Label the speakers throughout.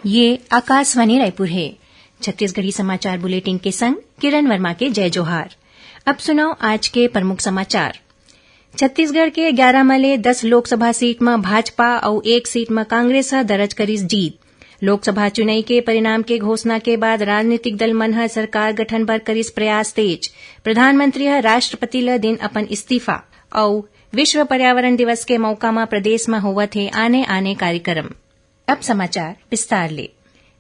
Speaker 1: ये आकाशवाणी रायपुर है। छत्तीसगढ़ी समाचार बुलेटिन के संग किरण वर्मा के जय जोहार। अब सुनाओ आज के प्रमुख समाचार। छत्तीसगढ़ के 11 में ले 10 लोकसभा सीट में भाजपा और 1 सीट में कांग्रेस दर्ज करीस जीत। लोकसभा चुनाव के परिणाम के घोषणा के बाद राजनीतिक दल मन ह सरकार गठन बर करीस प्रयास तेज। प्रधानमंत्री ह राष्ट्रपति ल दिन अपन इस्तीफा और विश्व पर्यावरण दिवस के मौका में प्रदेश में होवत है आने कार्यक्रम। अब समाचार विस्तार ले।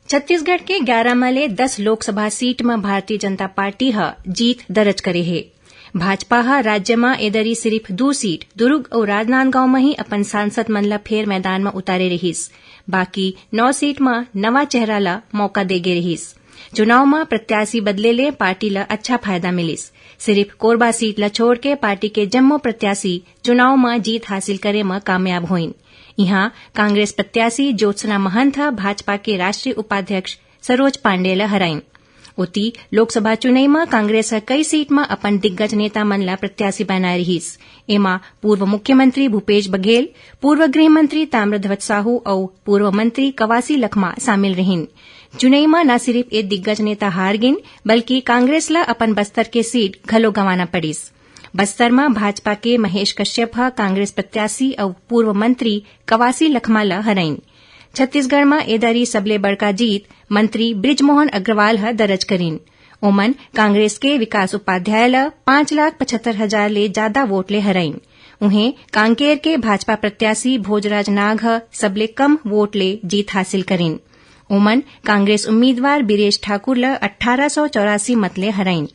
Speaker 1: छत्तीसगढ़ के 11 में ले 10 लोकसभा सीट में भारतीय जनता पार्टी ह जीत दर्ज करे है। भाजपा ह राज्य में एदरी सिर्फ 2 सीट दुर्ग और राजनांदगांव में ही अपन सांसद मन ला फेर मैदान में उतारे रहिस। बाकी 9 सीट में नवा चेहरा ला मौका देगे रहिस। चुनाव में प्रत्याशी बदले ले पार्टी ला अच्छा फायदा मिलिस। सिर्फ कोरबा सीट ला छोड़ के पार्टी के जम्मो प्रत्याशी चुनाव में जीत हासिल करे में कामयाब होइन। यहाँ कांग्रेस प्रत्याशी ज्योत्सना महंत भाजपा के राष्ट्रीय उपाध्यक्ष सरोज पांडे ला हराइन। ओती लोकसभा चुनाव में कांग्रेस कई सीट में अपन दिग्गज नेता मन ला प्रत्याशी बनाए रहिस। एमा पूर्व मुख्यमंत्री भूपेश बघेल, पूर्व गृह मंत्री ताम्रध्वज साहू और पूर्व मंत्री कवासी लखमा शामिल रहिन। चुनाव में न सिर्फ एक दिग्गज नेता हार गिन बल्कि कांग्रेस ला अपन बस्तर के सीट घलो गंवाना पड़िस। बस्तर में भाजपा के महेश कश्यप कांग्रेस प्रत्याशी और पूर्व मंत्री कवासी लखमा ला हराइन। छत्तीसगढ़ में एदरी सबले बड़का जीत मंत्री बृजमोहन अग्रवाल दर्ज करीन। ओमन कांग्रेस के विकास उपाध्याय ला 5,75,000 ले ज्यादा वोट ले हराइन। उन्हें कांकेर के भाजपा प्रत्याशी भोजराज नाग सबले कम वोट ले जीत हासिल करीन। ओमन कांग्रेस उम्मीदवार बीरेश ठाकुर ला 1884 मत ले हराइन।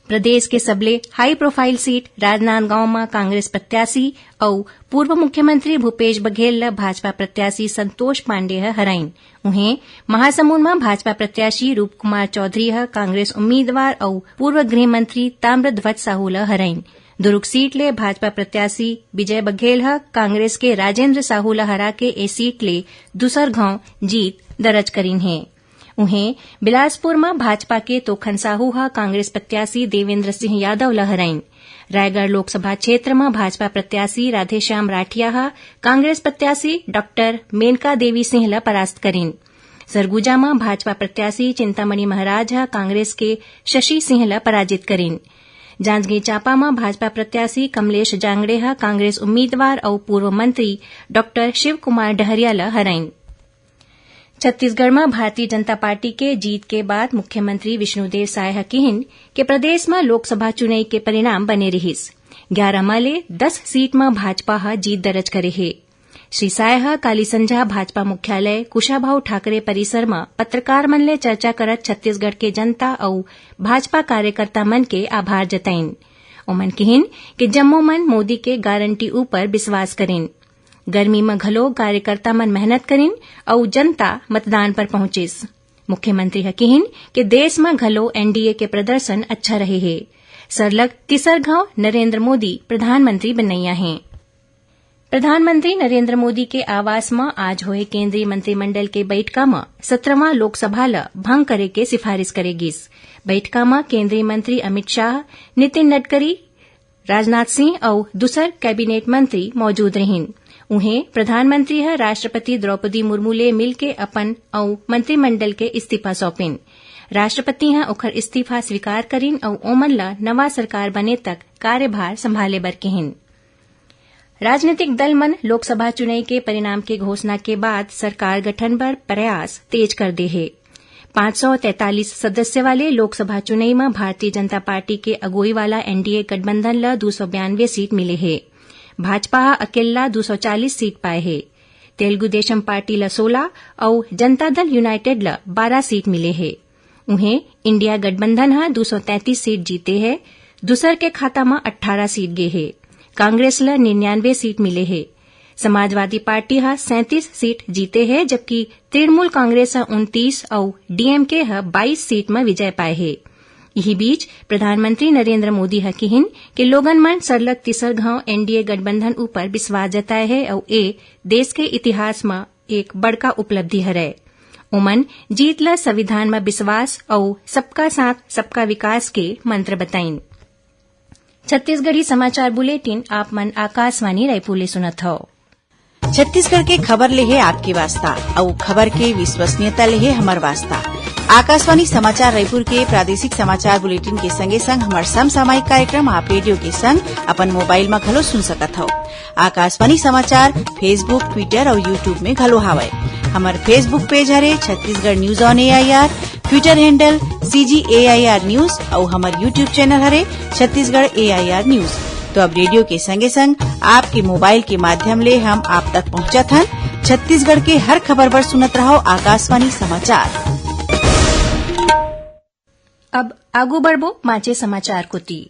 Speaker 1: प्रदेश के सबले हाई प्रोफाइल सीट राजनांदगांव में कांग्रेस प्रत्याशी और पूर्व मुख्यमंत्री भूपेश बघेल ला भाजपा प्रत्याशी संतोष पांडे हराइन। उन्हें महासमुंद में भाजपा प्रत्याशी रूप कुमार चौधरी कांग्रेस उम्मीदवार और पूर्व गृह मंत्री ताम्रध्वज साहू ला हराइन। दुर्ग सीट ले भाजपा प्रत्याशी विजय बघेल कांग्रेस के राजेंद्र साहू ला हरा के ए सीट ले दूसर घाव जीत दर्ज करीन है। उन्हें बिलासपुर में भाजपा के तोखन साहू कांग्रेस प्रत्याशी देवेंद्र सिंह यादव ला हराइन। रायगढ़ लोकसभा क्षेत्र में भाजपा प्रत्याशी राधेश्याम राठिया कांग्रेस प्रत्याशी डॉक्टर मेनका देवी सिंह ला परास्त करीन। सरगुजा में भाजपा प्रत्याशी चिंतामणि महाराज कांग्रेस के शशि सिंह ला पराजित करीन। जांजगीर चांपा में भाजपा प्रत्याशी कमलेश जांगड़े कांग्रेस उम्मीदवार और पूर्व मंत्री डॉक्टर शिव कुमार डहरिया ला हराइन। छत्तीसगढ़ में भारतीय जनता पार्टी के जीत के बाद मुख्यमंत्री विष्णुदेव साय कहिन कि प्रदेश में लोकसभा चुनाव के परिणाम बने रहिस। 11 में ले 10 सीट में भाजपा जीत दर्ज करे है। श्री साय काली संझा भाजपा मुख्यालय कुशाभाऊ ठाकरे परिसर में पत्रकार मन ले चर्चा करत छत्तीसगढ़ के जनता और भाजपा कार्यकर्ता मन के आभार जताइन। ओमन कहिन कि जम्मो मन मोदी के गारंटी ऊपर विश्वास करेन। गर्मी में घलो कार्यकर्ता मन मेहनत करीन और जनता मतदान पर पहुंचिस। मुख्यमंत्री कहिन कि देश में घलो एनडीए के प्रदर्शन अच्छा रहे है। सरलग तीसर घाव नरेंद्र मोदी प्रधानमंत्री बनैया हैं। प्रधानमंत्री नरेंद्र मोदी के आवास में आज होए केंद्रीय मंत्रिमंडल के बैठका में 17वां लोकसभा ला भंग करे के सिफारिश करेगिस। बैठका में केंद्रीय मंत्री अमित शाह, नितिन गडकरी, राजनाथ सिंह और दूसर कैबिनेट मंत्री मौजूद रहिन। उन्हें प्रधानमंत्री राष्ट्रपति द्रौपदी मुर्मू ले मिलके अपन और मंत्रिमंडल के इस्तीफा सौंपिन। राष्ट्रपति ओखर इस्तीफा स्वीकार करीन और ओमन ला नवा सरकार बने तक कार्यभार संभाले बर कहिन। राजनीतिक दल मन लोकसभा चुनाव के परिणाम के घोषणा के बाद सरकार गठन पर प्रयास तेज कर दे है। 543 सदस्य वाले लोकसभा चुनाव में भारतीय जनता पार्टी के अगुवाई वाला एनडीए गठबंधन ला 292 सीट मिले है। भाजपा अकेला 240 सीट पाए है। तेलुगु देशम पार्टी ला 16 और जनता दल यूनाइटेड ला 12 सीट मिले है। उन्हें इंडिया गठबंधन 233 सीट जीते है। दूसर के खाता में 18 सीट गे है। कांग्रेस ला 99 सीट मिले है। समाजवादी पार्टी 37 सीट जीते है जबकि तृणमूल कांग्रेस 29 और डीएमके 22 सीट में विजय पाए है। यही बीच प्रधानमंत्री नरेंद्र मोदी कहिन कि लोगन मन सरलग तीसर घाव एनडीए गठबंधन ऊपर विश्वास जताए है और ए देश के इतिहास में एक बड़का उपलब्धि हरै। ओमन जीत ला संविधान में विश्वास और सबका साथ सबका विकास के मंत्र बताइन। छत्तीसगढ़ी समाचार बुलेटिन आप मन आकाशवाणी रायपुर ले सुनत हव।
Speaker 2: छत्तीसगढ़ के खबर ले है आपके वास्ता और खबर के विश्वसनीयता ले है हमार वास्ता। आकाशवाणी समाचार रायपुर के प्रादेशिक समाचार बुलेटिन के संगे संग हमार समसामयिक कार्यक्रम आप रेडियो के संग अपन मोबाइल में घलो सुन सकत हो। आकाशवाणी समाचार फेसबुक, ट्विटर और यूट्यूब में घलो हावय। हमार फेसबुक पेज हरे Chhattisgarh news on AIR, Twitter handle CGAIR news और हमार यूट्यूब चैनल हरे छत्तीसगढ़ AIR न्यूज। तो अब रेडियो के संगे संग आपके मोबाइल के माध्यम ले हम आप तक पहुंचत हन। छत्तीसगढ़ के हर खबर पर सुनत रहो आकाशवाणी समाचार।
Speaker 1: अब आगू बढ़बो माचे समाचार कोती।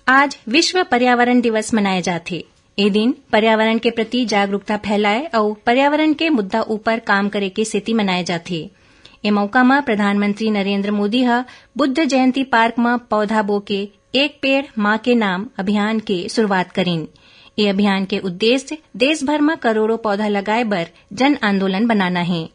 Speaker 1: आज विश्व पर्यावरण दिवस मनाए जाथे। ए दिन पर्यावरण के प्रति जागरूकता फैलाए और पर्यावरण के मुद्दा ऊपर काम करे के सेती मनाए जाथे। ए मौका में प्रधानमंत्री नरेंद्र मोदी ह बुद्ध जयंती पार्क में पौधा बोके एक पेड़ मां के नाम अभियान के शुरुआत करीन। ये अभियान के उद्देश्य देश भर में करोड़ों पौधा लगाए बर जन आंदोलन बनाना है।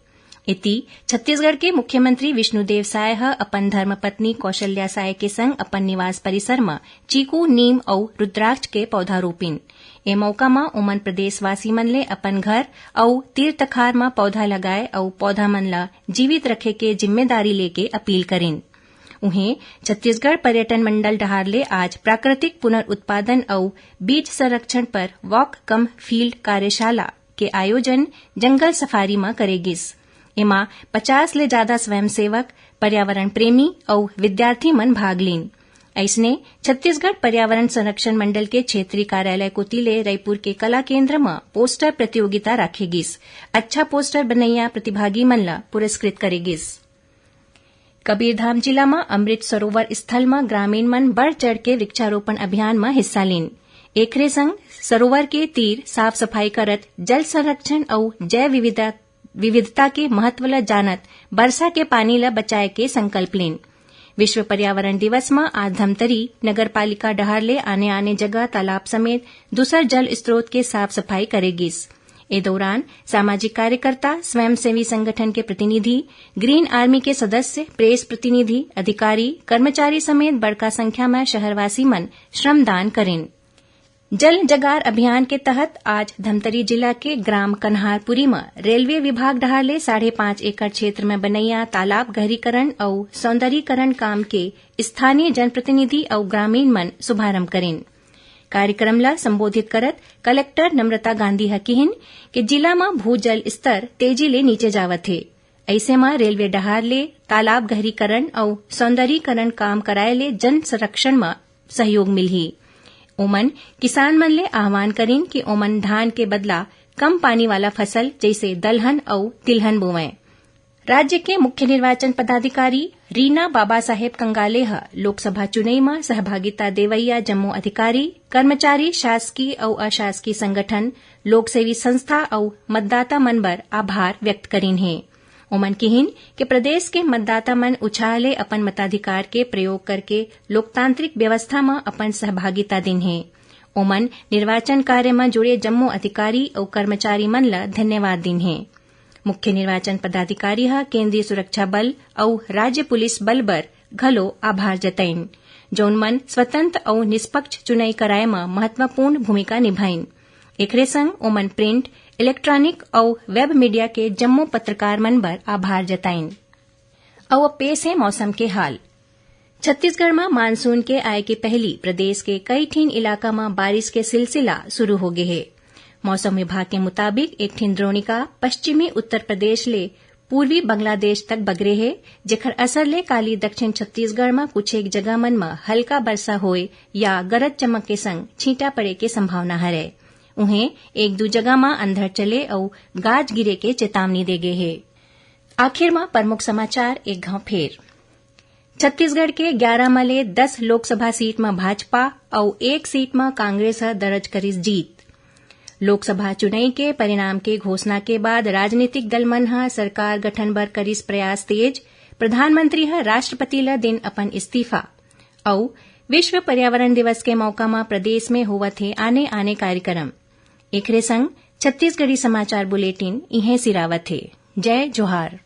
Speaker 1: इति छत्तीसगढ़ के मुख्यमंत्री विष्णुदेव साय ह अपन धर्मपत्नी कौशल्या साय के संग अपन निवास परिसर में चीकू, नीम और रुद्राक्ष के पौधा रोपिन। ए मौका में उमन प्रदेशवासी मन ले अपन घर और तीर तखार में पौधा लगाए और पौधा मन ला जीवित रखे के जिम्मेदारी लेके अपील करेन। उन्हें छत्तीसगढ़ पर्यटन मंडल डहार ले आज प्राकृतिक पुनर्उत्पादन और बीज संरक्षण पर वॉक कम फील्ड कार्यशाला के आयोजन जंगल सफारी में करेगिस। एमा 50 ले ज्यादा स्वयंसेवक, पर्यावरण प्रेमी और विद्यार्थी मन भाग लीन। ऐसने छत्तीसगढ़ पर्यावरण संरक्षण मंडल के क्षेत्रीय कार्यालय कोतिले रायपुर के कला केंद्र में पोस्टर प्रतियोगिता राखेगिस। अच्छा पोस्टर बनैया प्रतिभागी मन ला पुरस्कृत करेगिस। कबीरधाम जिला में अमृत सरोवर स्थल में ग्रामीण मन बढ़ चढ़ के वृक्षारोपण अभियान में हिस्सा लीन। एकरे संग सरोवर के तीर साफ सफाई करत जल संरक्षण और जैव विविधता के महत्व ला जानत बरसा के पानी ला बचाए के संकल्प लेन। विश्व पर्यावरण दिवस में आज धमतरी नगर पालिका डहार ले आने जगह तालाब समेत दूसर जल स्रोत के साफ सफाई करेगिस। ए दौरान सामाजिक कार्यकर्ता, स्वयंसेवी संगठन के प्रतिनिधि, ग्रीन आर्मी के सदस्य, प्रेस प्रतिनिधि, अधिकारी, कर्मचारी समेत बड़का संख्या में शहरवासी मन श्रमदान करें। जल जगार अभियान के तहत आज धमतरी जिला के ग्राम कन्हारपुरी में रेलवे विभाग डहार ले 5.5 एकड़ क्षेत्र में बनैया तालाब गहरीकरण और सौंदर्यीकरण काम के स्थानीय जनप्रतिनिधि और ग्रामीण मन शुभारंभ करें। कार्यक्रम ला संबोधित करत कलेक्टर नम्रता गांधी ह कहिन कि जिला में भूजल स्तर तेजी ले नीचे जावत है। ऐसे में रेलवे डहार ले तालाब गहरीकरण और सौंदर्यीकरण काम कराए ले जन संरक्षण में सहयोग मिलही। ओमन किसान मन ले आह्वान करीन कि ओमन धान के बदला कम पानी वाला फसल जैसे दलहन और तिलहन बोवें। राज्य के मुख्य निर्वाचन पदाधिकारी रीना बाबा साहेब कंगाले ह लोकसभा चुनाव में सहभागिता देवैया जम्मू अधिकारी, कर्मचारी, शासकीय और अशासकीय संगठन, लोकसेवी संस्था और मतदाता मन बर आभार व्यक्त करीन है। ओमन कहिन कि प्रदेश के मतदाता मन उत्साह ले अपन मताधिकार के प्रयोग करके लोकतांत्रिक व्यवस्था में अपन सहभागिता दिन है। ओमन निर्वाचन कार्य में जुड़े जम्मू अधिकारी और कर्मचारी मन ला धन्यवाद दिन है। मुख्य निर्वाचन पदाधिकारी ह केंद्रीय सुरक्षा बल और राज्य पुलिस बल बर घलो आभार जतैन, जौन मन स्वतंत्र और निष्पक्ष चुनाव कराए में महत्वपूर्ण भूमिका निभाइन। एकरे संग ओमन प्रिंट, इलेक्ट्रॉनिक और वेब मीडिया के जम्मू पत्रकार मन बर आभार जताइन। अब पेश है मौसम के हाल। छत्तीसगढ़ में मानसून के आय के पहली प्रदेश के कई ठीन इलाका में बारिश के सिलसिला शुरू हो गए है। मौसम विभाग के मुताबिक एक ठीन द्रोणिका पश्चिमी उत्तर प्रदेश ले पूर्वी बांग्लादेश तक बगरे है, जेकर असर ले काली दक्षिण छत्तीसगढ़ में कुछ एक जगह मन में हल्का वर्षा होए या गरज चमक के संग छींटा पड़े के संभावना हरे। उन्हें एक दो जगह में अंधड़ चले और गाज गिरे के चेतावनी दे गए है। आखिर में प्रमुख समाचार एक घाव फेर। छत्तीसगढ़ के 11 में ले 10 लोकसभा सीट में भाजपा और एक सीट में कांग्रेस दर्ज करिस जीत। लोकसभा चुनाव के परिणाम के घोषणा के बाद राजनीतिक दल मन ह सरकार गठन बर करिस प्रयास तेज। प्रधानमंत्री ह राष्ट्रपति ला दिन अपन इस्तीफा। और विश्व पर्यावरण दिवस के मौका में प्रदेश में होवत है आने कार्यक्रम। एकरे संग छत्तीसगढ़ी समाचार बुलेटिन इहें सिरावत है। जय जोहार।